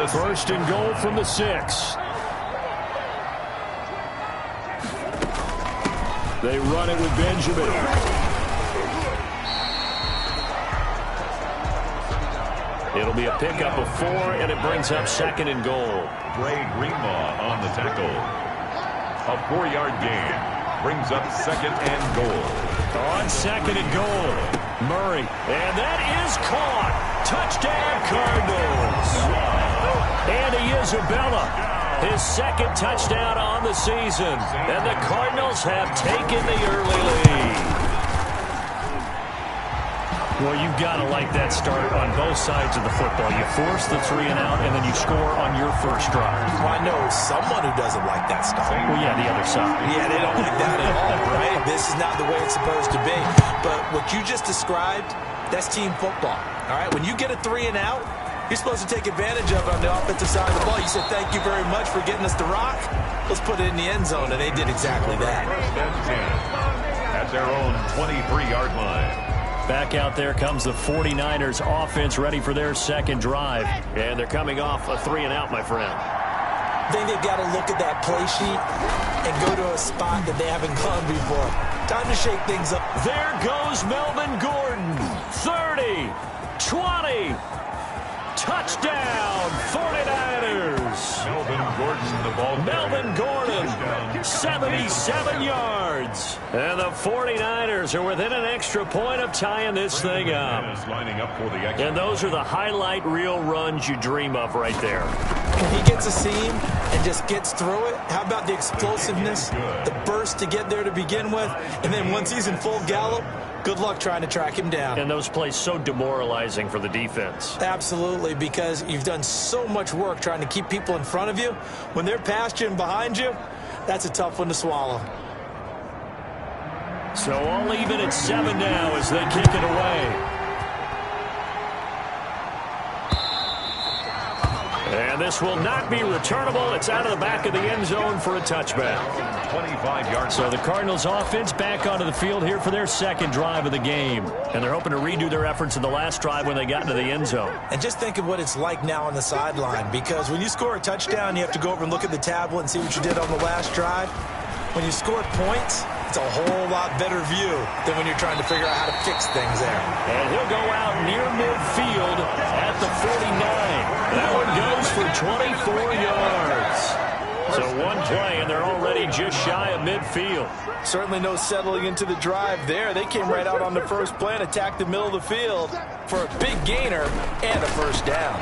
First and goal from the 6. They run it with Benjamin. It'll be a pickup of 4, and it brings up second and goal. Dre Greenlaw on the tackle. A 4-yard gain brings up second and goal. On second and goal, Murray. And that is caught. Touchdown, Cardinals. Andy Isabella, his second touchdown on the season. And the Cardinals have taken the early lead. Well, you've got to like that start on both sides of the football. You force the 3 and out, and then you score on your first drive. Well, I know someone who doesn't like that start. Well, yeah, the other side. Yeah, they don't like that at all, right? This is not the way it's supposed to be. But what you just described, that's team football, all right? When you get a 3 and out, you're supposed to take advantage of it on the offensive side of the ball. You said, thank you very much for getting us the rock. Let's put it in the end zone, and they did exactly that. First and 10 at their own 23-yard line. Back out there comes the 49ers offense ready for their second drive. And they're coming off a 3 and out, my friend. I think they've got to look at that play sheet and go to a spot that they haven't gone before. Time to shake things up. There goes Melvin Gordon. 30, 20. Touchdown, 49ers. Melvin Gordon, the ball. Melvin Gordon, 77 yards. And the 49ers are within an extra point of tying this thing up. Lining up for the extra. And those are the highlight reel runs you dream of right there. When he gets a seam and just gets through it, how about the explosiveness, the burst to get there to begin with, and then once he's in full gallop, good luck trying to track him down. And those plays so demoralizing for the defense. Absolutely, because you've done so much work trying to keep people in front of you. When they're past you and behind you, that's a tough one to swallow. So all even at 7 now as they kick it away. And this will not be returnable. It's out of the back of the end zone for a touchback. 25 yards. So the Cardinals offense back onto the field here for their second drive of the game. And they're hoping to redo their efforts in the last drive when they got into the end zone. And just think of what it's like now on the sideline, because when you score a touchdown, you have to go over and look at the tablet and see what you did on the last drive. When you score points, it's a whole lot better view than when you're trying to figure out how to fix things there. And he'll go out near midfield at the 49. That one goes for 24 yards. So one play, and they're already just shy of midfield. Certainly no settling into the drive there. They came right out on the first play and attacked the middle of the field for a big gainer and a first down.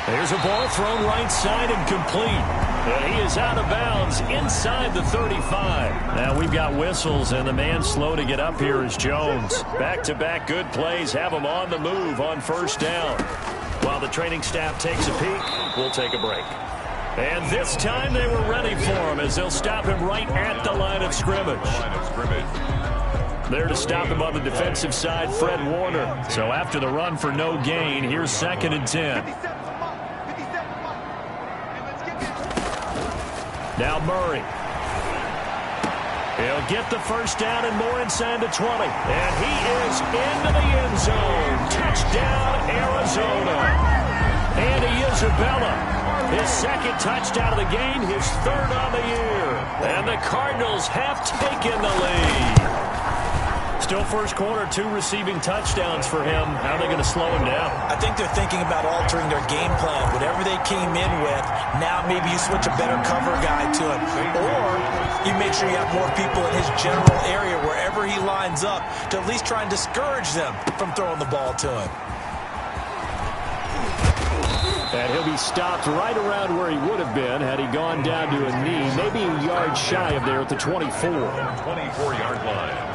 There's a ball thrown right side and complete. And he is out of bounds inside the 35. Now we've got whistles, and the man slow to get up here is Jones. Back-to-back good plays have him on the move on first down. While the training staff takes a peek, we'll take a break. And this time they were ready for him as they'll stop him right at the line of scrimmage. There to stop him on the defensive side, Fred Warner. So after the run for no gain, here's 2nd and 10. Now Murray. He'll get the first down and more inside the 20. And he is into the end zone. Touchdown, Arizona. Andy Isabella, his second touchdown of the game, his 3rd on the year. And the Cardinals have taken the lead. Still first quarter, 2 receiving touchdowns for him. How are they going to slow him down? I think they're thinking about altering their game plan. Whatever they came in with, now maybe you switch a better cover guy to him. Or you make sure you have more people in his general area wherever he lines up to at least try and discourage them from throwing the ball to him. And he'll be stopped right around where he would have been had he gone down to a knee, maybe a yard shy of there at the 24. 24-yard line.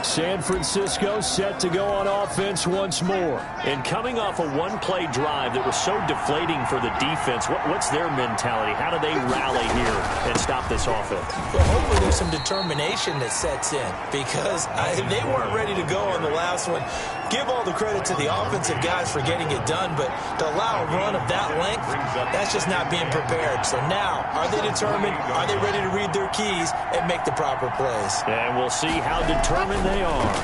San Francisco set to go on offense once more. And coming off a one-play drive that was so deflating for the defense, what's their mentality? How do they rally here and stop this offense? Well, hopefully there's some determination that sets in, because they weren't ready to go on the last one. Give all the credit to the offensive guys for getting it done, but to allow a run of that length, that's just not being prepared. So now, are they determined? Are they ready to read their keys and make the proper plays? And we'll see how determined they are.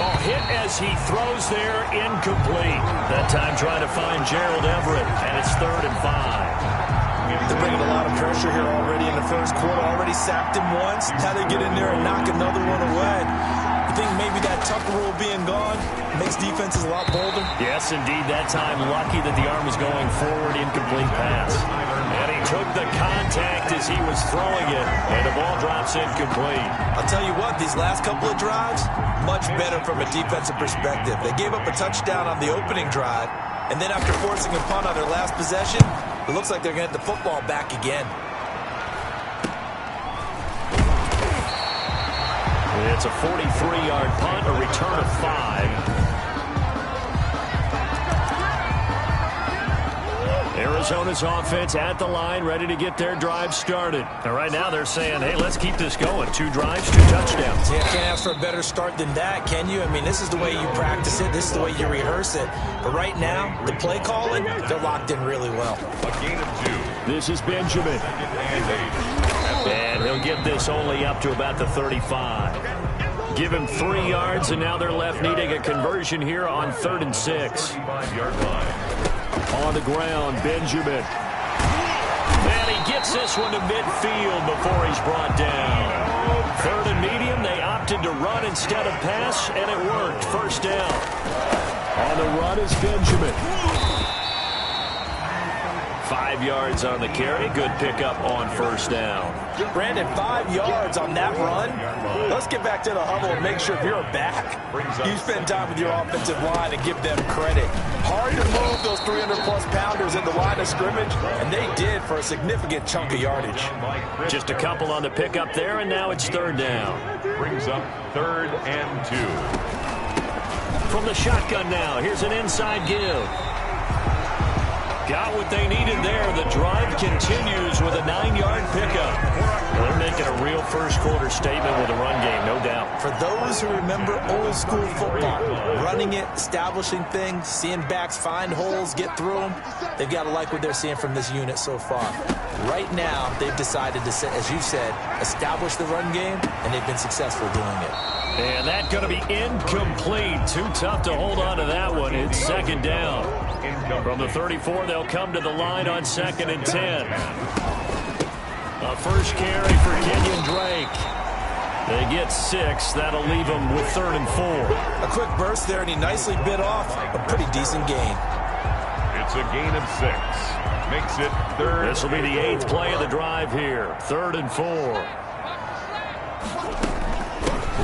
Oh, hit as he throws there, incomplete. That time trying to find Gerald Everett, and it's 3rd and 5. They're bringing a lot of pressure here already in the first quarter. Already sacked him once. Now they get in there and knock another one away. You think maybe that Tucker rule being gone makes defenses a lot bolder? Yes, indeed. That time lucky that the arm was going forward, incomplete pass. And he took the contact as he was throwing it, and the ball drops incomplete. I'll tell you what, these last couple of drives, much better from a defensive perspective. They gave up a touchdown on the opening drive, and then after forcing a punt on their last possession, it looks like they're going to get the football back again. It's a 43-yard punt, a return of 5. Arizona's offense at the line, ready to get their drive started. And right now they're saying, hey, let's keep this going. 2 drives, 2 touchdowns. Yeah, can't ask for a better start than that, can you? I mean, this is the way you practice it. This is the way you rehearse it. But right now, the play calling, they're locked in really well. A gain of 2. This is Benjamin. And he'll get this only up to about the 35. Give him 3 yards, and now they're left needing a conversion here on 3rd and 6. 5-yard line. On the ground, Benjamin. And he gets this one to midfield before he's brought down. 3rd and medium, they opted to run instead of pass, and it worked. 1st down. On the run is Benjamin. 5 yards on the carry. Good pickup on 1st down. Brandon, 5 yards on that run. Let's get back to the huddle and make sure if you're back, you spend time with your offensive line and give them credit. Hard to move those 300-plus pounders in the line of scrimmage, and they did for a significant chunk of yardage. Just a couple on the pickup there, and now it's 3rd down. Brings up 3rd and 2. From the shotgun now, here's an inside give. Got what they needed there. The drive continues with a 9-yard pickup. They're making a real first-quarter statement with a run game, no doubt. For those who remember old-school football, running it, establishing things, seeing backs find holes, get through them, they've got to like what they're seeing from this unit so far. Right now, they've decided to, as you said, establish the run game, and they've been successful doing it. And that's going to be incomplete. Too tough to hold on to that one. It's 2nd down. From the 34, they'll come to the line on 2nd and 10. A first carry for Kenyon Drake. They get 6. That'll leave them with 3rd and 4. A quick burst there, and he nicely bit off a pretty decent gain. It's a gain of 6. Makes it 3rd. This will be the 8th play of the drive here. 3rd and 4.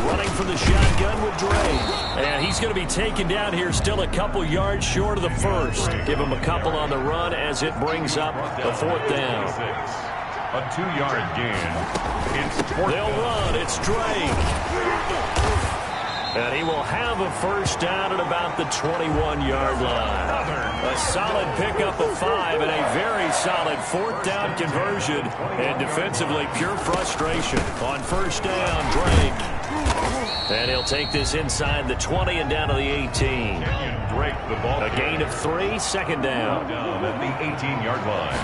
Running for the shotgun with Drake. And he's going to be taken down here, still a couple yards short of the 1st. Give him a couple on the run as it brings up the 4th down. A 2-yard gain. It's 4th They'll down. run. It's Drake. And he will have a 1st down at about the 21-yard line. A solid pickup of 5 and a very solid 4th down conversion. And defensively, pure frustration. On 1st down, Drake. And he'll take this inside the 20 and down to the 18. Drake, the ball. A gain of 3, 2nd down. Down at the 18-yard line.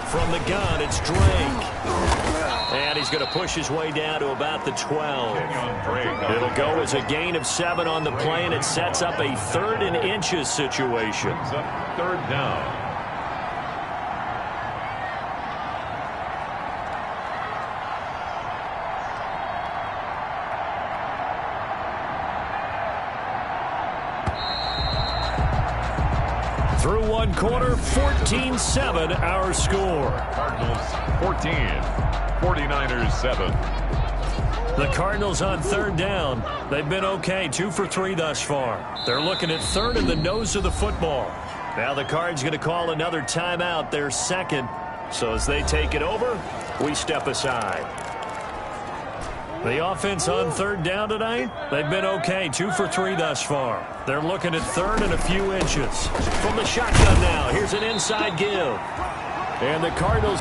From the gun, it's Drake. And he's going to push his way down to about the 12. It'll go as a gain of 7 on the play, and it sets up a 3rd and inches situation. 3rd down. Through 1 quarter, 14-7 our score. Cardinals 14, 49ers 7. The Cardinals on 3rd down. They've been okay, 2 for 3 thus far. They're looking at 3rd in the nose of the football. Now the Cards going to call another timeout, their 2nd. So as they take it over, we step aside. The offense on 3rd down tonight, they've been okay, 2 for 3 thus far. They're looking at 3rd and a few inches. From the shotgun now, here's an inside give. And the Cardinals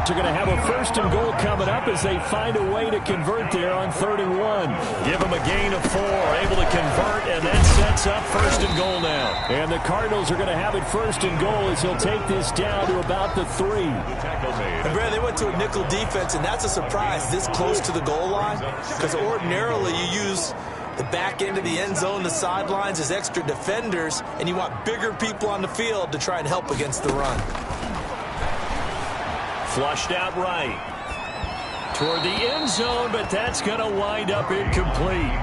are going to have a 1st and goal coming up as they find a way to convert there on 3rd and 1. Give them a gain of 4, able to convert, and that sets up 1st and goal now. And the Cardinals are going to have it 1st and goal as he'll take this down to about the 3. And Brad, they went to a nickel defense, and that's a surprise this close to the goal line, because ordinarily you use The back end of the end zone, the sidelines, is extra defenders, and you want bigger people on the field to try and help against the run. Flushed out right. Toward the end zone, but that's going to wind up incomplete.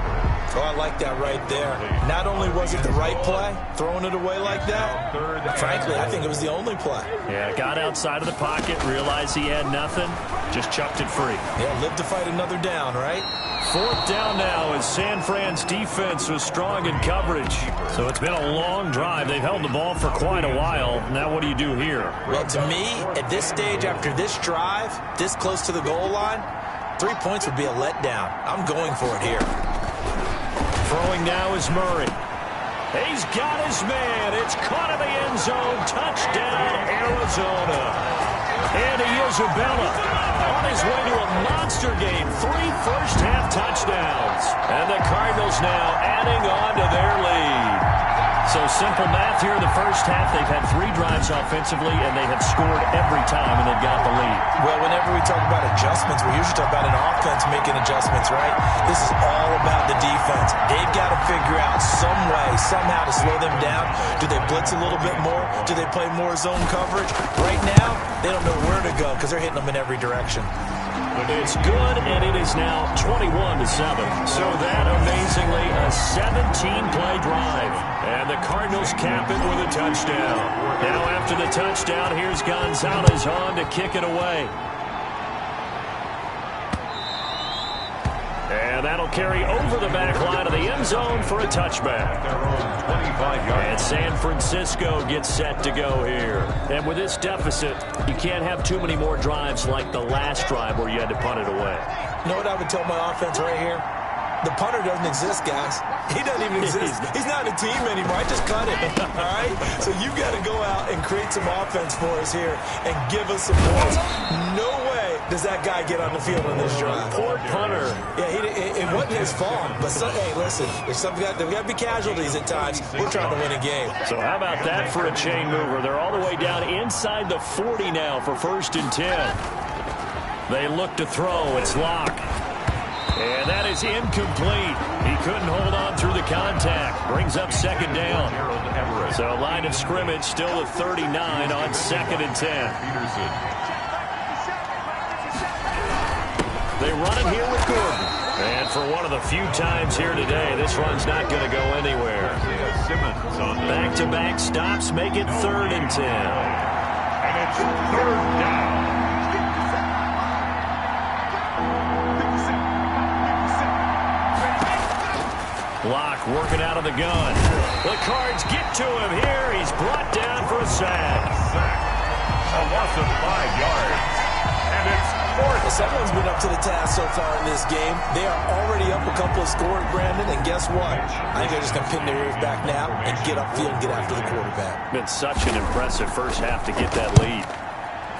Oh, I like that right there. Not only was it the right play, throwing it away like that, frankly, I think it was the only play. Yeah, got outside of the pocket, realized he had nothing, just chucked it free. Yeah, live to fight another down, right? 4th down now as San Fran's defense was strong in coverage. So it's been a long drive. They've held the ball for quite a while. Now what do you do here? Well, to me, at this stage, after this drive, this close to the goal line, 3 points would be a letdown. I'm going for it here. Throwing now is Murray. He's got his man. It's caught in the end zone. Touchdown, Arizona. And Isabella on his way to a monster game. 3 first-half touchdowns. And the Cardinals now adding on to their lead. So simple math here in the first half. They've had 3 drives offensively, and they have scored every time, and they've got the lead. Well, whenever we talk about adjustments, we usually talk about an offense making adjustments, right? This is all about the defense. They've got to figure out some way, somehow to slow them down. Do they blitz a little bit more? Do they play more zone coverage? Right now, they don't know where to go because they're hitting them in every direction. It's good, and it is now 21-7. So that, amazingly, a 17-play drive. And the Cardinals cap it with a touchdown. Now after the touchdown, here's Gonzalez on to kick it away. And that'll carry over the back line of the end zone for a touchback. And San Francisco gets set to go here. And with this deficit, you can't have too many more drives like the last drive where you had to punt it away. You know what I would tell my offense right here? The punter doesn't exist, guys. He doesn't even exist. He's not a team anymore. I just cut it, all right? So you've got to go out and create some offense for us here and give us some points. No way does that guy get on the field on this drive. Poor punter. Yeah, it wasn't his fault. But, hey, listen, there's got to be casualties at times. We're trying to win a game. So how about that for a chain mover? They're all the way down inside the 40 now for 1st and 10. They look to throw. It's Locke. And that is incomplete. He couldn't hold on through the contact. Brings up 2nd down. So line of scrimmage still at 39 on 2nd and 10. They run it here with Gordon. And for one of the few times here today, this run's not going to go anywhere. Back-to-back stops make it 3rd and 10. And it's 3rd down. Locke working out of the gun. The Cards get to him here. He's brought down for a sack. A loss of 5 yards. And it's 4th. Someone's been up to the task so far in this game. They are already up a couple of scores, Brandon, and guess what? I think they're just going to pin their ears back now and get upfield and get after the quarterback. Been such an impressive first half to get that lead.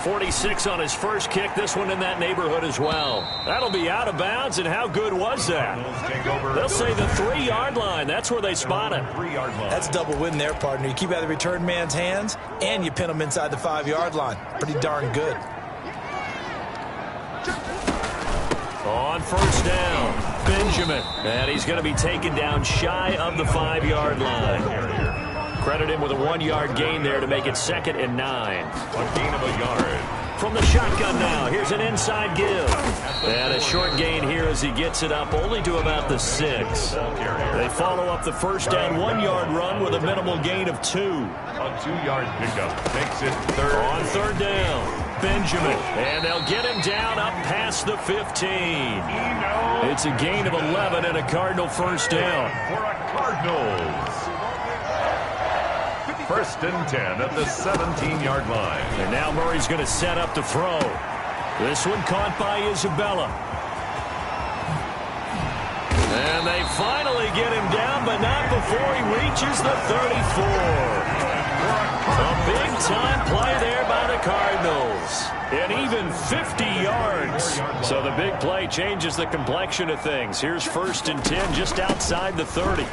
46 on his first kick, this one in that neighborhood as well. That'll be out of bounds, and how good was that? They'll say the 3-yard line. That's where they spot it. That's double win there, partner. You keep out of the return man's hands, and you pin him inside the 5-yard line. Pretty darn good. On 1st down, Benjamin. And he's going to be taken down shy of the 5-yard line. Credit him with a 1-yard gain there to make it 2nd and 9. A gain of a yard. From the shotgun now, here's an inside give. And a short gain here as he gets it up only to about the 6. They follow up the 1st down 1-yard run with a minimal gain of 2. A 2-yard pickup makes it 3rd. On 3rd down, Benjamin. And they'll get him down up past the 15. It's a gain of 11 and a Cardinal 1st down. For a Cardinals. 1st and 10 at the 17-yard line. And now Murray's going to set up to throw. This one caught by Isabella. And they finally get him down, but not before he reaches the 34. A big-time play there by the Cardinals. And even 50 yards. So the big play changes the complexion of things. Here's 1st and 10 just outside the 30.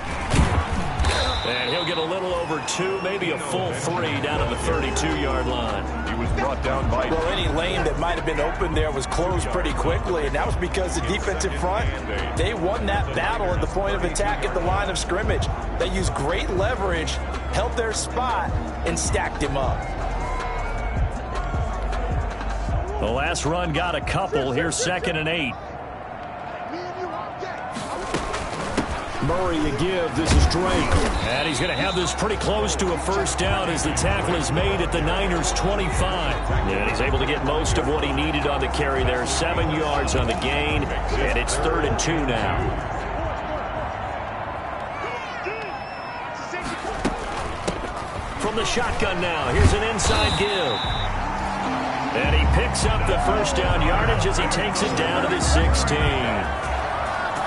And he'll get a little over 2, maybe a full 3 down to the 32-yard line. He was brought down by... Well, any lane that might have been open there was closed pretty quickly, and that was because the defensive front, they won that battle at the point of attack at the line of scrimmage. They used great leverage, held their spot, and stacked him up. The last run got a couple. Here's 2nd and 8. Murray to give. This is Drake. And he's going to have this pretty close to a first down as the tackle is made at the Niners' 25. And he's able to get most of what he needed on the carry there. 7 yards on the gain, and it's 3rd and 2 now. From the shotgun now, here's an inside give. And he picks up the first down yardage as he takes it down to the 16.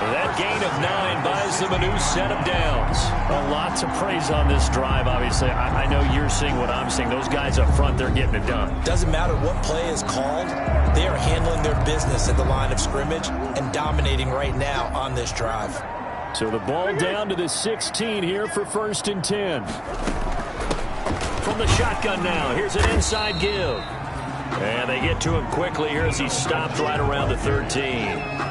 That gain of 9 buys them a new set of downs. A lot to praise on this drive, obviously. I know you're seeing what I'm seeing. Those guys up front, they're getting it done. Doesn't matter what play is called. They are handling their business at the line of scrimmage and dominating right now on this drive. So the ball down to the 16 here for 1st and 10. From the shotgun now, here's an inside give. And they get to him quickly here as he stopped right around the 13.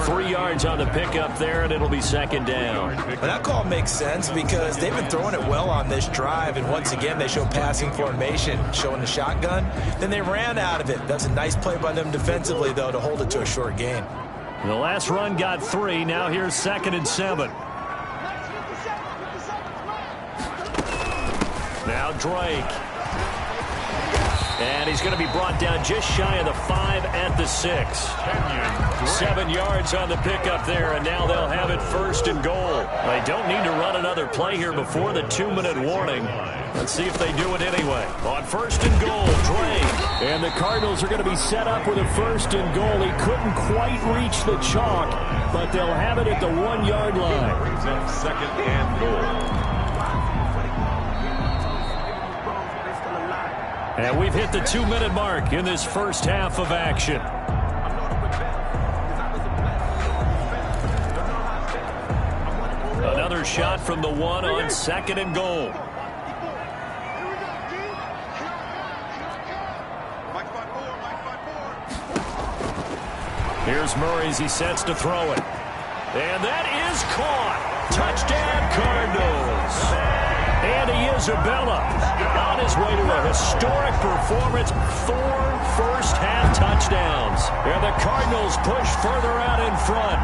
3 yards on the pickup there, and it'll be 2nd down. But that call makes sense because they've been throwing it well on this drive, and once again they show passing formation, showing the shotgun. Then they ran out of it. That's a nice play by them defensively, though, to hold it to a short gain. The last run got 3. Now here's 2nd and 7. Now Drake. And he's going to be brought down just shy of the 5 at the 6. 7 yards on the pickup there, and now they'll have it 1st and goal. They don't need to run another play here before the 2-minute warning. Let's see if they do it anyway. On 1st and goal, Drake. And the Cardinals are going to be set up with a 1st and goal. He couldn't quite reach the chalk, but they'll have it at the 1-yard line. Brings up 2nd and goal. And we've hit the 2-minute mark in this first half of action. Another shot from the 1 on 2nd and goal. Here's Murray as he sets to throw it. And that is caught. Touchdown, Cardinals. Andy Isabella on his way to a historic performance. 4 first-half touchdowns. And the Cardinals push further out in front.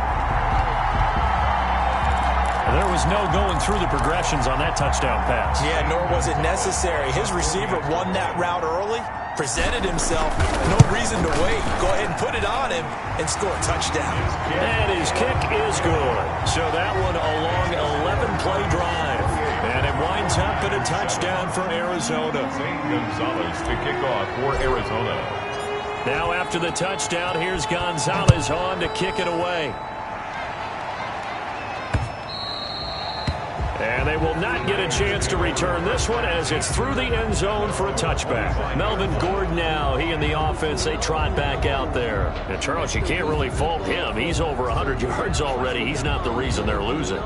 There was no going through the progressions on that touchdown pass. Yeah, nor was it necessary. His receiver won that route early, presented himself. No reason to wait. Go ahead and put it on him and score a touchdown. And his kick is good. So that one a long 11-play drive. And it winds up in a touchdown for Arizona. Gonzalez to kick off for Arizona. Now after the touchdown, here's Gonzalez on to kick it away. And they will not get a chance to return this one as it's through the end zone for a touchback. Melvin Gordon now, he and the offense, they trot back out there. And Charles, you can't really fault him. He's over 100 yards already. He's not the reason they're losing.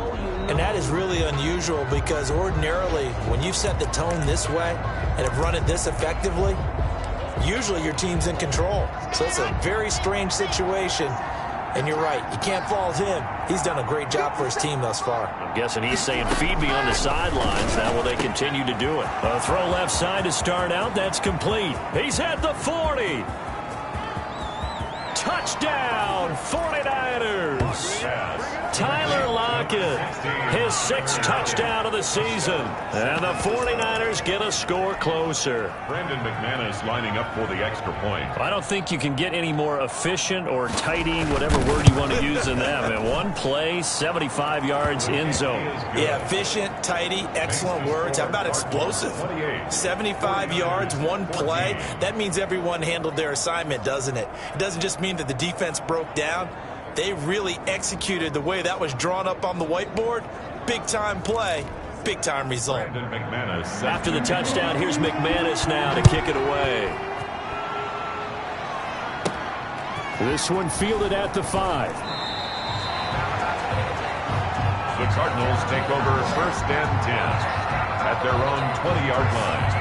And that is really unusual because ordinarily when you've set the tone this way and have run it this effectively, usually your team's in control. So it's a very strange situation. And you're right, you can't fault him. He's done a great job for his team thus far. I'm guessing he's saying, feed me on the sidelines. Now will they continue to do it? A throw left side to start out. That's complete. He's at the 40. Touchdown, 49ers. Tyler Lockett, his 6th touchdown of the season. And the 49ers get a score closer. Brandon McManus lining up for the extra point. I don't think you can get any more efficient or tidy, whatever word you want to use in that. Man, one play, 75 yards in zone. Yeah, efficient, tidy, excellent words. How about explosive? 75 yards, one play. That means everyone handled their assignment, doesn't it? It doesn't just mean that the defense broke down. They really executed the way that was drawn up on the whiteboard. Big-time play, big-time result. After the touchdown, here's McManus now to kick it away. This one fielded at the 5. The Cardinals take over 1st and 10 at their own 20-yard line.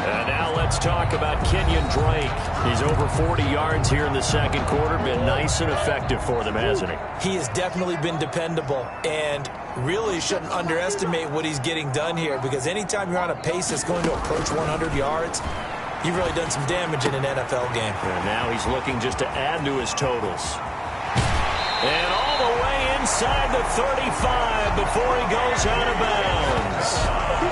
And now let's talk about Kenyon Drake. He's over 40 yards here in the second quarter. Been nice and effective for them, hasn't he? He has definitely been dependable, and really shouldn't underestimate what he's getting done here, because anytime you're on a pace that's going to approach 100 yards, you've really done some damage in an NFL game. And now he's looking just to add to his totals. And all the way inside the 35 before he goes out of bounds.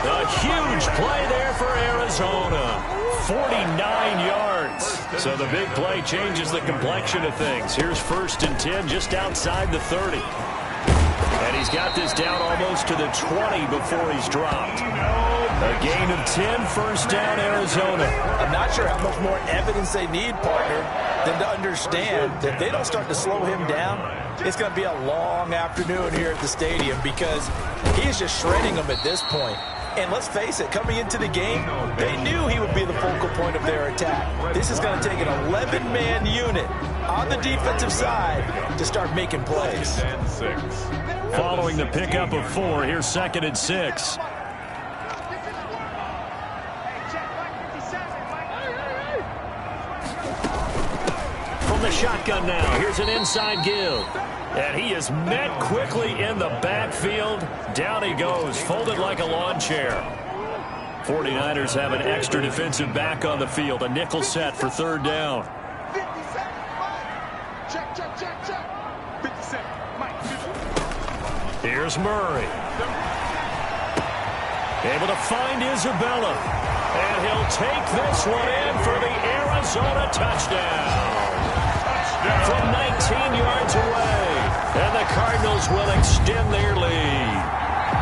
A huge play there for Arizona. 49 yards. So the big play changes the complexion of things. Here's 1st and 10 just outside the 30. And he's got this down almost to the 20 before he's dropped. A gain of 10, 1st down, Arizona. I'm not sure how much more evidence they need, partner, than to understand that if they don't start to slow him down, it's going to be a long afternoon here at the stadium, because he is just shredding them at this point. And let's face it, coming into the game, they knew he would be the focal point of their attack. This is going to take an 11-man unit on the defensive side to start making plays. Following the pickup of 4, here's 2nd and 6. From the shotgun now, here's an inside give. And he is met quickly in the backfield. Down he goes, folded like a lawn chair. 49ers have an extra defensive back on the field. A nickel set for 3rd down. Here's Murray. Able to find Isabella. And he'll take this one in for the Arizona touchdown. From 19 yards away. And the Cardinals will extend their lead.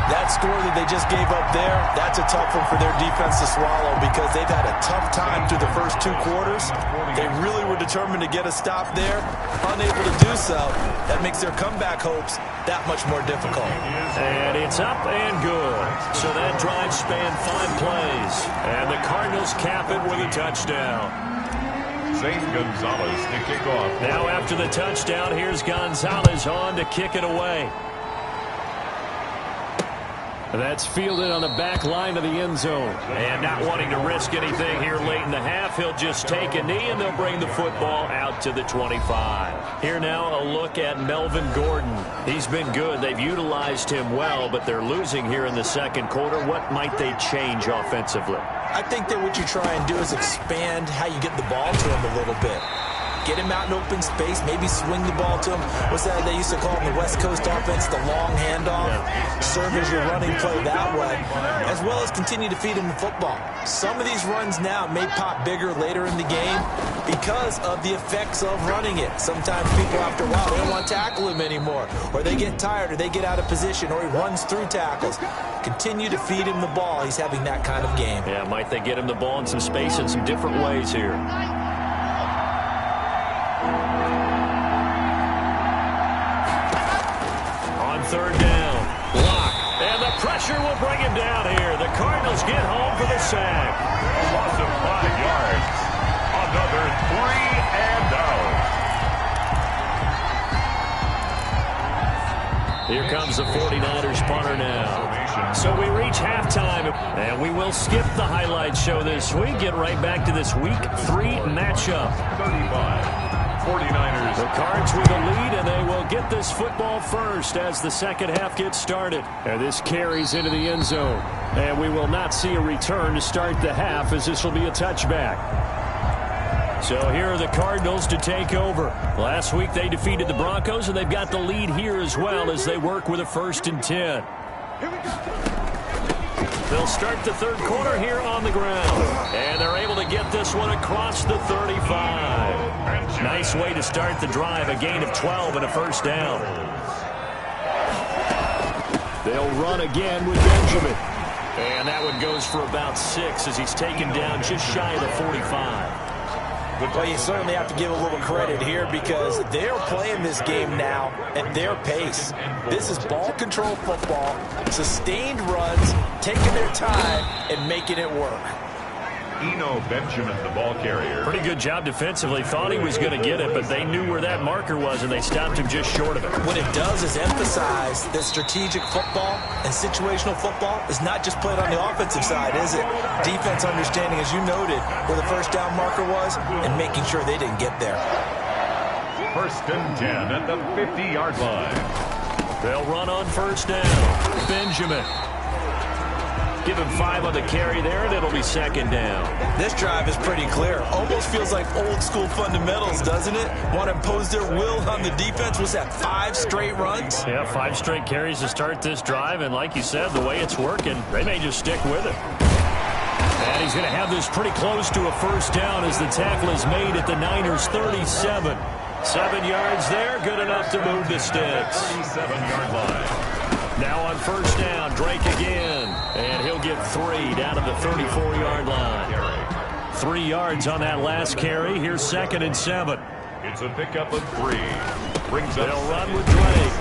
That score that they just gave up there, that's a tough one for their defense to swallow, because they've had a tough time through the first 2 quarters. They really were determined to get a stop there. Unable to do so. That makes their comeback hopes that much more difficult. And it's up and good. So that drive spanned 5 plays. And the Cardinals cap it with a touchdown. St. Gonzalez to kick off. Now after the touchdown, here's Gonzalez on to kick it away. That's fielded on the back line of the end zone. And not wanting to risk anything here late in the half, he'll just take a knee and they'll bring the football out to the 25. Here now a look at Melvin Gordon. He's been good. They've utilized him well, but they're losing here in the second quarter. What might they change offensively? I think that what you try and do is expand how you get the ball to him a little bit. Get him out in open space, maybe swing the ball to him. What's that they used to call in the West Coast offense, the long handoff? Serve as your running play that way, as well as continue to feed him the football. Some of these runs now may pop bigger later in the game because of the effects of running it. Sometimes people, after a while, they don't want to tackle him anymore, or they get tired, or they get out of position, or he runs through tackles. Continue to feed him the ball. He's having that kind of game. Yeah, might they get him the ball in some space in some different ways here. Third down. Block. And the pressure will bring him down here. The Cardinals get home for the sack. Loss of 5 yards. Another 3 and out. Here comes the 49ers punter now. So we reach halftime, and we will skip the highlight show this week. Get right back to this week 3 matchup. 35. 49ers. The Cards with the lead, and they will get this football first as the second half gets started. And this carries into the end zone. And we will not see a return to start the half, as this will be a touchback. So here are the Cardinals to take over. Last week they defeated the Broncos, and they've got the lead here as well as they work with a 1st and 10. They'll start the third quarter here on the ground. And they're able to get this one across the 35. Nice way to start the drive, a gain of 12 and a 1st down. They'll run again with Benjamin. And that one goes for about 6 as he's taken down just shy of the 45. Well, you certainly have to give a little credit here because they're playing this game now at their pace. This is ball control football, sustained runs, taking their time and making it work. Benjamin, the ball carrier. Pretty good job defensively. Thought he was going to get it, but they knew where that marker was, and they stopped him just short of it. What it does is emphasize that strategic football and situational football is not just played on the offensive side, is it? Defense understanding, as you noted, where the first down marker was and making sure they didn't get there. 1st and 10 at the 50-yard line. They'll run on 1st down. Benjamin. Give him 5 on the carry there, and it'll be 2nd down. This drive is pretty clear. Almost feels like old-school fundamentals, doesn't it? Want to impose their will on the defense. Was that 5 straight runs? Yeah, 5 straight carries to start this drive, and like you said, the way it's working, they may just stick with it. And he's going to have this pretty close to a 1st down as the tackle is made at the Niners' 37. 7 yards there, good enough to move the sticks. 37-yard line. Now on 1st down, Drake again. And he'll get 3 down to the 34-yard line. 3 yards on that last carry. Here's 2nd and 7. It's a pickup of 3. Brings up. They'll run with Drake.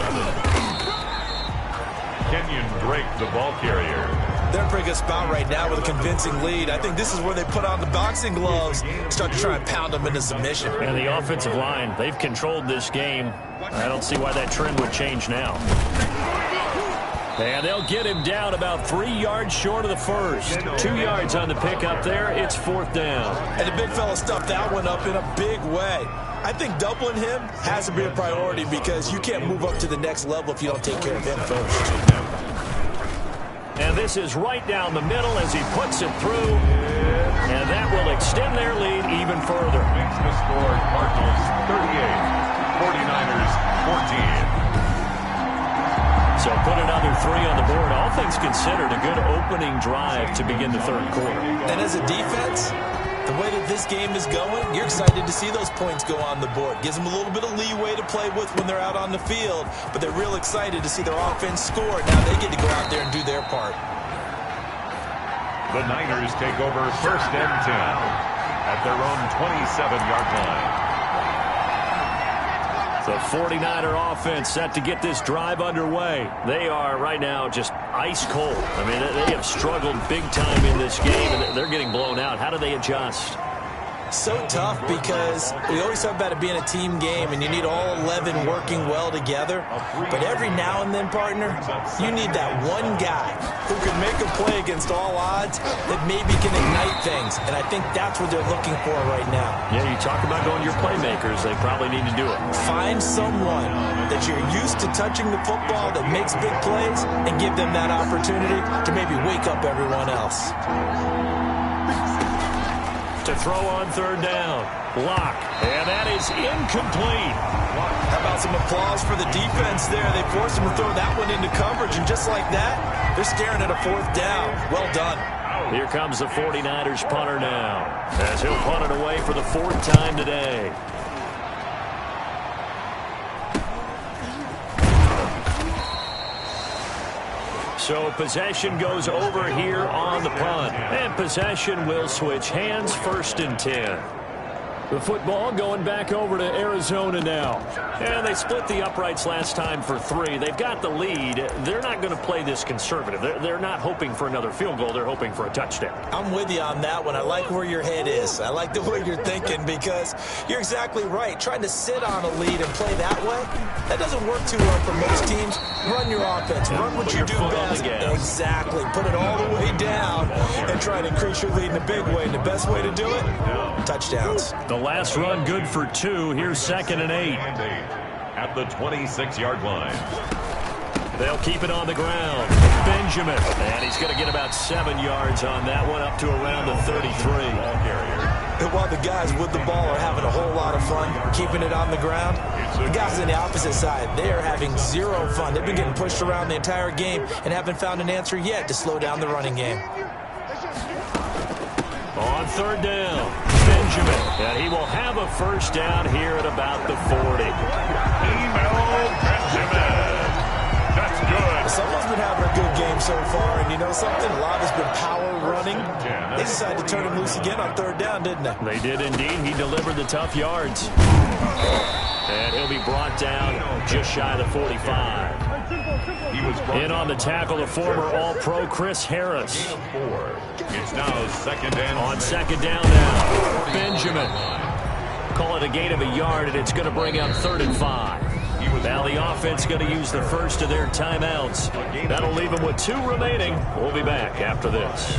Kenyon Drake, the ball carrier. They're in a pretty good spot right now with a convincing lead. I think this is where they put on the boxing gloves, start to try and pound them into submission. And the offensive line, they've controlled this game. I don't see why that trend would change now. And they'll get him down about 3 yards short of the 1st. 2 yards on the pickup there. It's 4th down. And the big fella stuffed that one up in a big way. I think doubling him has to be a priority because you can't move up to the next level if you don't take care of him first. And this is right down the middle as he puts it through. And that will extend their lead even further. Makes the score Cardinals 38, 49ers 14. So put another 3 on the board. All things considered, a good opening drive to begin the 3rd quarter. And as a defense, the way that this game is going, you're excited to see those points go on the board. Gives them a little bit of leeway to play with when they're out on the field, but they're real excited to see their offense score. Now they get to go out there and do their part. The Niners take over 1st and 10 at their own 27-yard line. The 49er offense set to get this drive underway. They are right now just ice cold. I mean, they have struggled big time in this game, and they're getting blown out. How do they adjust? So tough because we always talk about it being a team game and you need all 11 working well together. But every now and then, partner, you need that one guy who can make a play against all odds that maybe can ignite things. And I think that's what they're looking for right now. Yeah, you talk about going your playmakers. They probably need to do it. Find someone that you're used to touching the football that makes big plays and give them that opportunity to maybe wake up everyone else. To throw on 3rd down. Lock. And that is incomplete. How about some applause for the defense there? They forced him to throw that one into coverage, and just like that, they're staring at a 4th down. Well done. Here comes the 49ers punter now, as he'll punt it away for the 4th time today. So possession goes over here on the punt. And possession will switch hands, 1st and 10. The football going back over to Arizona now. And they split the uprights last time for 3. They've got the lead. They're not going to play this conservative. They're not hoping for another field goal. They're hoping for a touchdown. I'm with you on that one. I like where your head is. I like the way you're thinking because you're exactly right. Trying to sit on a lead and play that way, that doesn't work too well for most teams. Run your offense. Run what you do best. Exactly. Put it all the way down and try to increase your lead in a big way. And the best way to do it, touchdowns. The last run good for 2. Here's 2nd and 8. At the 26-yard line. They'll keep it on the ground. Benjamin. And he's going to get about 7 yards on that one, up to around the 33. And while the guys with the ball are having a whole lot of fun keeping it on the ground, the guys on the opposite side, they are having zero fun. They've been getting pushed around the entire game and haven't found an answer yet to slow down the running game. On 3rd down, Benjamin. And he will have a 1st down here at about the 40. Benjamin. That's good. Someone's been having a good game so far, and you know something? A lot has been power running. They decided to turn him loose again on 3rd down, didn't they? They did indeed. He delivered the tough yards. And he'll be brought down just shy of the 45. He was In on the tackle, the former All-Pro Chris Harris. 4. It's now second and On second down now, Benjamin. Call it a gain of a yard, and it's going to bring up 3rd and 5. Now the offense going to use the first of their timeouts. That'll leave them with 2 remaining. We'll be back after this.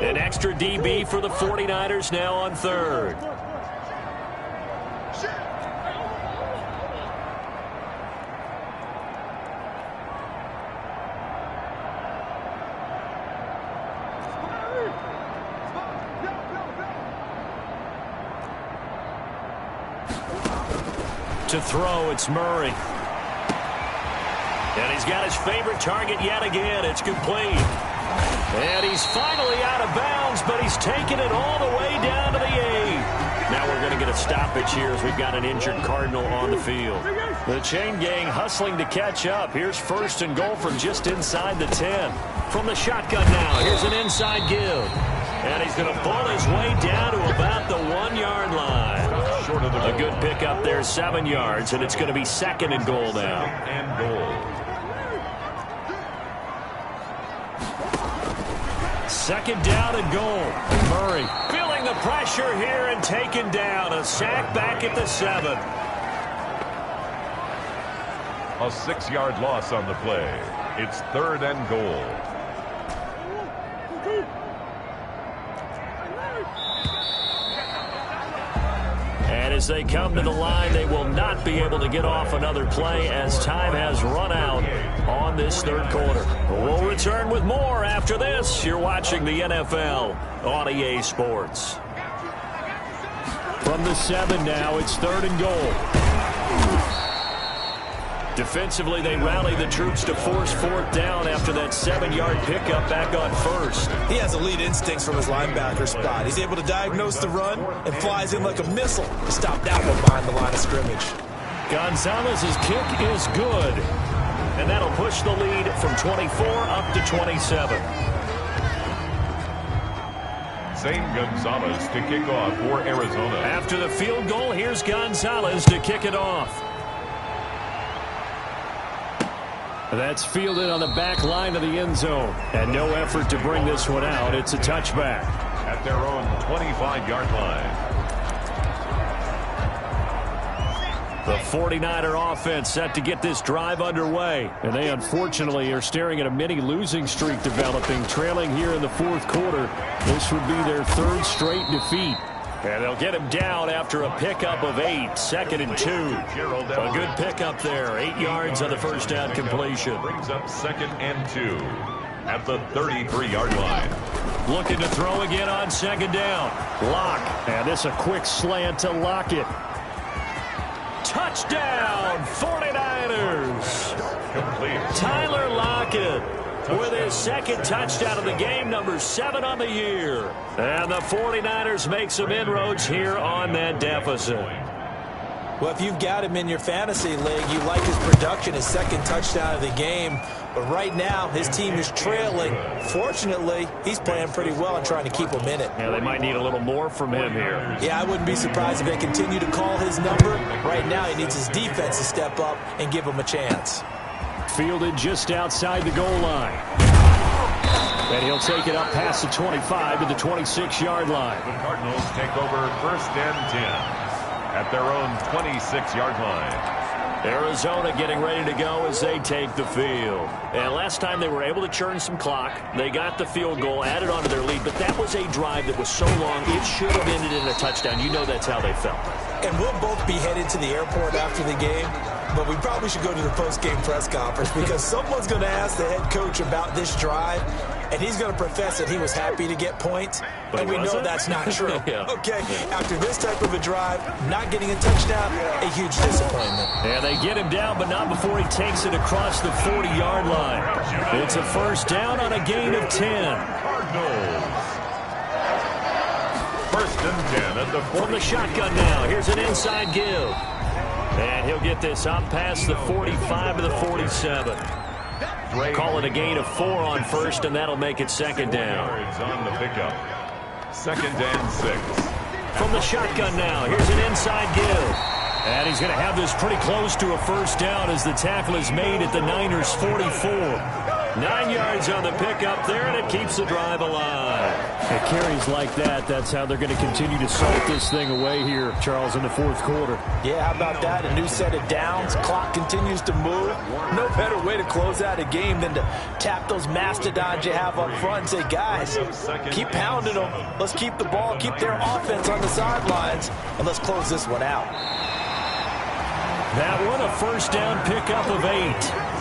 An extra DB for the 49ers now on 3rd. To throw, it's Murray. And he's got his favorite target yet again. It's complete. And he's finally out of bounds, but he's taken it all the way down to the 8. Now we're going to get a stoppage here as we've got an injured Cardinal on the field. The chain gang hustling to catch up. Here's 1st and goal from just inside the 10. From the shotgun now, here's an inside give. And he's going to pull his way down to about the 1-yard line. Short of a good pickup there, 7 yards, and it's going to be 2nd and goal now. and goal. 2nd down and goal. Murray feeling the pressure here and taken down. A sack back at the 7. A 6-yard loss on the play. It's 3rd and goal. And as they come to the line, they will not be able to get off another play as time has run out on this 3rd quarter. We'll return with more after this. You're watching the NFL on EA Sports. From the 7 now, it's 3rd and goal. Defensively, they rally the troops to force 4th down after that 7-yard pickup back on 1st. He has elite instincts from his linebacker spot. He's able to diagnose the run and flies in like a missile to stop that one behind the line of scrimmage. Gonzalez's kick is good, and that'll push the lead from 24 up to 27. Zane Gonzalez to kick off for Arizona. After the field goal, here's Gonzalez to kick it off. That's fielded on the back line of the end zone. And no effort to bring this one out. It's a touchback. At their own 25-yard line. The 49er offense set to get this drive underway. And they unfortunately are staring at a mini losing streak developing, trailing here in the 4th quarter. This would be their 3rd straight defeat. And they'll get him down after a pickup of 8. 2nd and 2. A good pickup there. 8 yards on the first down completion. Brings up 2nd and 2 at the 33-yard line. Looking to throw again on 2nd down. Lock. And this a quick slant to Lockett. Touchdown, 49ers. Complete. Tyler Lockett with his 2nd touchdown of the game, number 7 on the year. And the 49ers make some inroads here on that deficit. Well, if you've got him in your fantasy league, you like his production, his 2nd touchdown of the game. But right now, his team is trailing. Fortunately, he's playing pretty well and trying to keep him in it. Yeah, they might need a little more from him here. Yeah, I wouldn't be surprised if they continue to call his number. Right now, he needs his defense to step up and give him a chance. Fielded just outside the goal line. And he'll take it up past the 25 to the 26-yard line. The Cardinals take over 1st and 10 at their own 26-yard line. Arizona getting ready to go as they take the field. And last time they were able to churn some clock. They got the field goal, added on to their lead, but that was a drive that was so long, it should have ended in a touchdown. You know that's how they felt. And we'll both be headed to the airport after the game, but we probably should go to the post-game press conference because someone's going to ask the head coach about this drive, and he's going to profess that he was happy to get points, and we know that's not true. Yeah. Okay, after this type of a drive, not getting a touchdown, a huge disappointment. And they get him down, but not before he takes it across the 40-yard line. It's a 1st down on a gain of 10. Cardinals. 1st and 10 at the 40. From the shotgun now, here's an inside give. And he'll get this up past the 45 to the 47. Call it a gain of 4 on 1st, and that'll make it 2nd down. Yards on the pickup. 2nd and 6. From the shotgun now, here's an inside give. And he's going to have this pretty close to a first down as the tackle is made at the Niners' 44. 9 yards on the pickup there, and it keeps the drive alive. It carries like that. That's how they're going to continue to salt this thing away here, Charles, in the fourth quarter. Yeah, how about that? A new set of downs. Clock continues to move. No better way to close out a game than to tap those mastodons you have up front and say, guys, keep pounding them. Let's keep the ball, keep their offense on the sidelines, and let's close this one out. That one, a first down pickup of 8.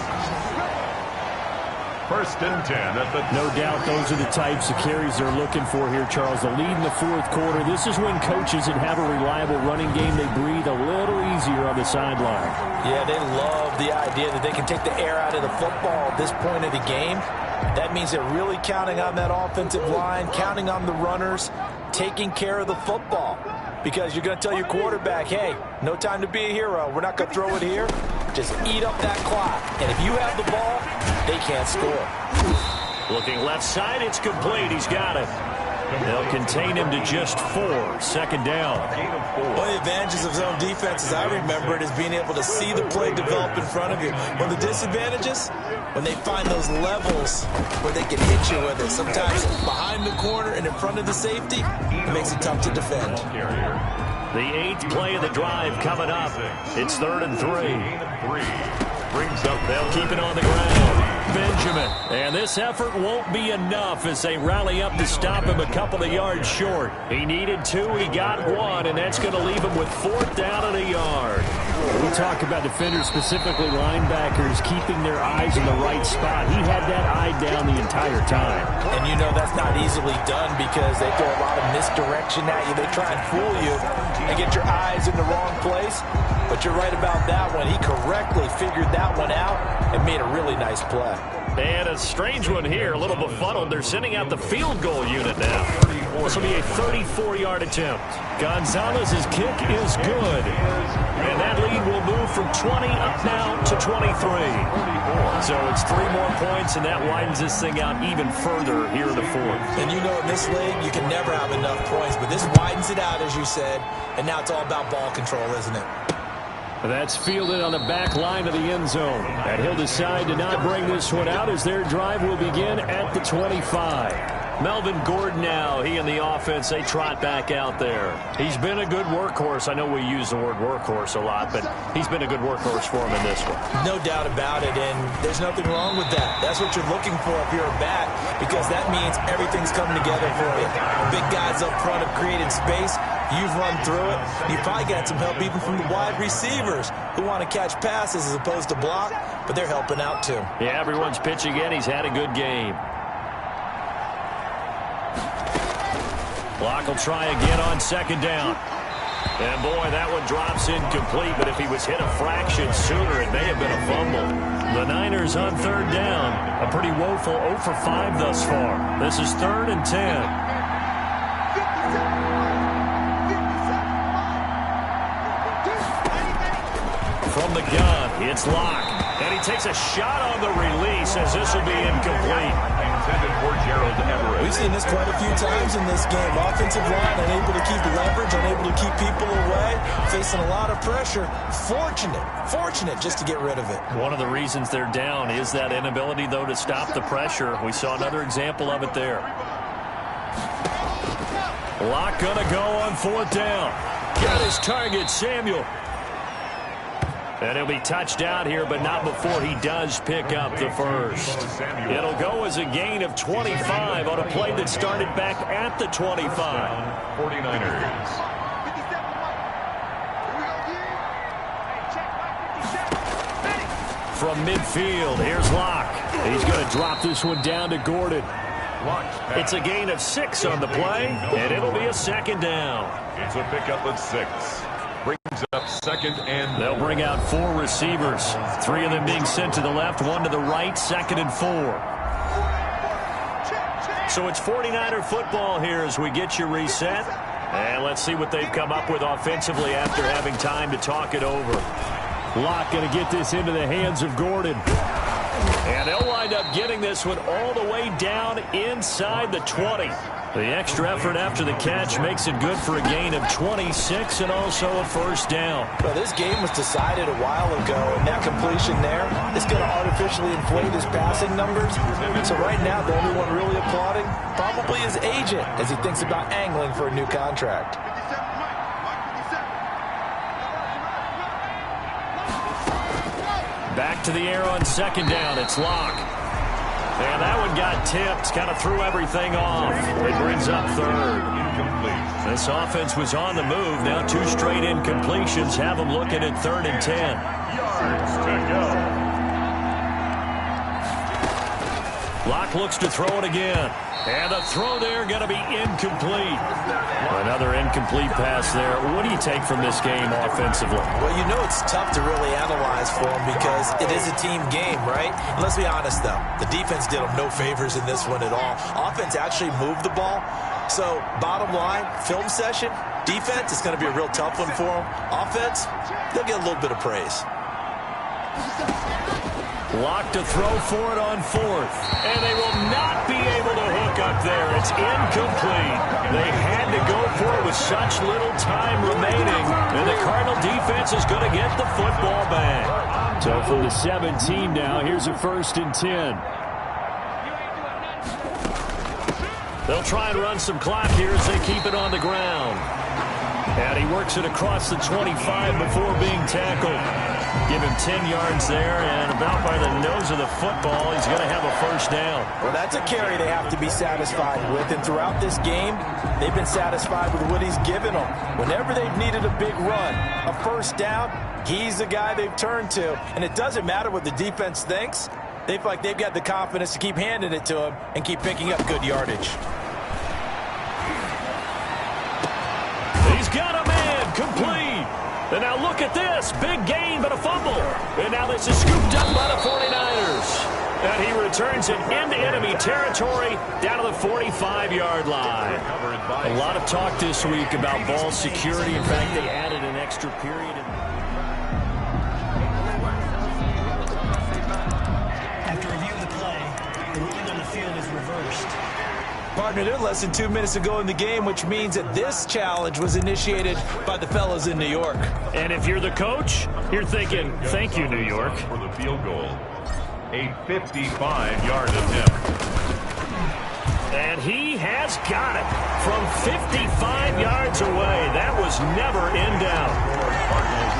First and 10 at the... No doubt those are the types of carries they're looking for here, Charles. The lead in the fourth quarter. This is when coaches that have a reliable running game, they breathe a little easier on the sideline. Yeah, they love the idea that they can take the air out of the football at this point of the game. That means they're really counting on that offensive line, counting on the runners, taking care of the football. Because you're going to tell your quarterback, hey, no time to be a hero. We're not going to throw it here. Just eat up that clock. And if you have the ball, they can't score. Looking left side, it's complete. He's got it. They'll contain him to just 4. Second down. One of the advantages of zone defense, as I remember it, is being able to see the play develop in front of you. One of the disadvantages, when they find those levels where they can hit you with it, sometimes behind the corner and in front of the safety, it makes it tough to defend. The 8th play of the drive coming up. It's 3rd and 3. Brings up. They'll keep it on the ground. Benjamin. And this effort won't be enough as they rally up to stop him a couple of yards short. He needed 2. He got 1, and that's going to leave him with 4th down and a yard. We talk about defenders, specifically linebackers, keeping their eyes in the right spot. He had that eye down the entire time. And you know that's not easily done because they throw a lot of misdirection at you. They try and fool you and get your eyes in the wrong place. But you're right about that one. He correctly figured that one out and made a really nice play. And a strange one here, a little befuddled. They're sending out the field goal unit now. This will be a 34-yard attempt. Gonzalez's kick is good. And that lead will move from 20 up now to 23. So it's 3 more points, and that widens this thing out even further here in the fourth. And you know in this league, you can never have enough points. But this widens it out, as you said. And now it's all about ball control, isn't it? That's fielded on the back line of the end zone. And he'll decide to not bring this one out as their drive will begin at the 25. Melvin Gordon now, he and the offense, they trot back out there. He's been a good workhorse. I know we use the word workhorse a lot, but he's been a good workhorse for him in this one. No doubt about it, and there's nothing wrong with that. That's what you're looking for if you're a back, because that means everything's coming together for you. Big guys up front have created space. You've run through it. You've probably got some help even from the wide receivers who want to catch passes as opposed to block, but they're helping out too. Yeah, everyone's pitching in. He's had a good game. Locke will try again on second down. And, boy, that one drops incomplete, but if he was hit a fraction sooner, it may have been a fumble. The Niners on third down. A pretty woeful 0 for 5 thus far. This is 3rd and 10. From the gun, it's Locke. And he takes a shot on the release as this will be incomplete. Intended for Gerald Everett. We've seen this quite a few times in this game. Offensive line unable to keep leverage, unable to keep people away, facing a lot of pressure. Fortunate just to get rid of it. One of the reasons they're down is that inability, though, to stop the pressure. We saw another example of it there. Locke gonna go on 4th down. Got his target, Samuel. And he'll be touched out here, but not before he does pick up the first. It'll go as a gain of 25 on a play that started back at the 25. 49ers. From midfield, here's Locke. He's going to drop this one down to Gordon. It's a gain of 6 on the play, and it'll be a second down. It's a pickup of 6. Brings up 2nd and... They'll bring out 4 receivers. 3 of them being sent to the left, 1 to the right, 2nd and 4. So it's 49er football here as we get you reset. And let's see what they've come up with offensively after having time to talk it over. Locke going to get this into the hands of Gordon. And they'll wind up getting this one all the way down inside the 20. The extra effort after the catch makes it good for a gain of 26 and also a first down. Well, this game was decided a while ago, and that completion there is going to artificially inflate his passing numbers. So right now, the only one really applauding probably his agent as he thinks about angling for a new contract. Back to the air on second down. It's Locke. And that one got tipped. Kind of threw everything off. It brings up third. Incomplete. This offense was on the move. Now 2 straight incompletions have them looking at 3rd and 10. Yards to go. Locke looks to throw it again. And the throw there going to be incomplete. Another incomplete pass there. What do you take from this game offensively? Well, you know it's tough to really analyze for them because it is a team game, right? And let's be honest, though. The defense did them no favors in this one at all. Offense actually moved the ball. So, bottom line, film session, defense is going to be a real tough one for them. Offense, they'll get a little bit of praise. Locke to throw for it on 4th. And they will not be able to hook up there. It's incomplete. They had to go for it with such little time remaining. And the Cardinal defense is going to get the football back. So from the 17 now, here's a 1st and 10. They'll try and run some clock here as they keep it on the ground. And he works it across the 25 before being tackled. Give him 10 yards there, and about by the nose of the football, he's going to have a first down. Well, that's a carry they have to be satisfied with, and throughout this game, they've been satisfied with what he's given them. Whenever they've needed a big run, a first down, he's the guy they've turned to. And it doesn't matter what the defense thinks. They feel like they've got the confidence to keep handing it to him and keep picking up good yardage. He's got a man, complete. And now look at this. Big gain, but a fumble. And now this is scooped up by the 49ers. And he returns it into enemy territory down to the 45-yard line. A lot of talk this week about ball security. In fact, they added an extra period. After reviewing the play, the ruling on the field is reversed. Partner, they're less than 2 minutes to go in the game, which means that this challenge was initiated by the fellas in New York. And if you're the coach, you're thinking, thank you, New York. For the field goal. A 55-yard attempt. And he has got it from 55 yards away. That was never in doubt. Cardinals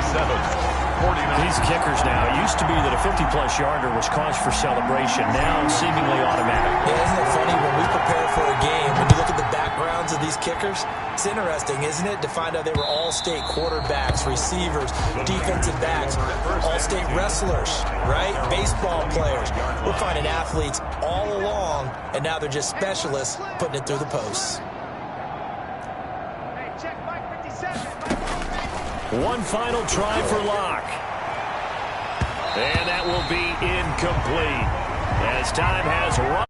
47. These kickers now, it used to be that a 50-plus yarder was cause for celebration. Now seemingly automatic. Yeah, isn't it funny when we prepare for a game, when you look at the backgrounds of these kickers, it's interesting, isn't it, to find out they were all-state quarterbacks, receivers, defensive backs, all-state wrestlers, right? Baseball players. We're finding athletes all along, and now they're just specialists putting it through the posts. One final try for Locke. And that will be incomplete as time has run.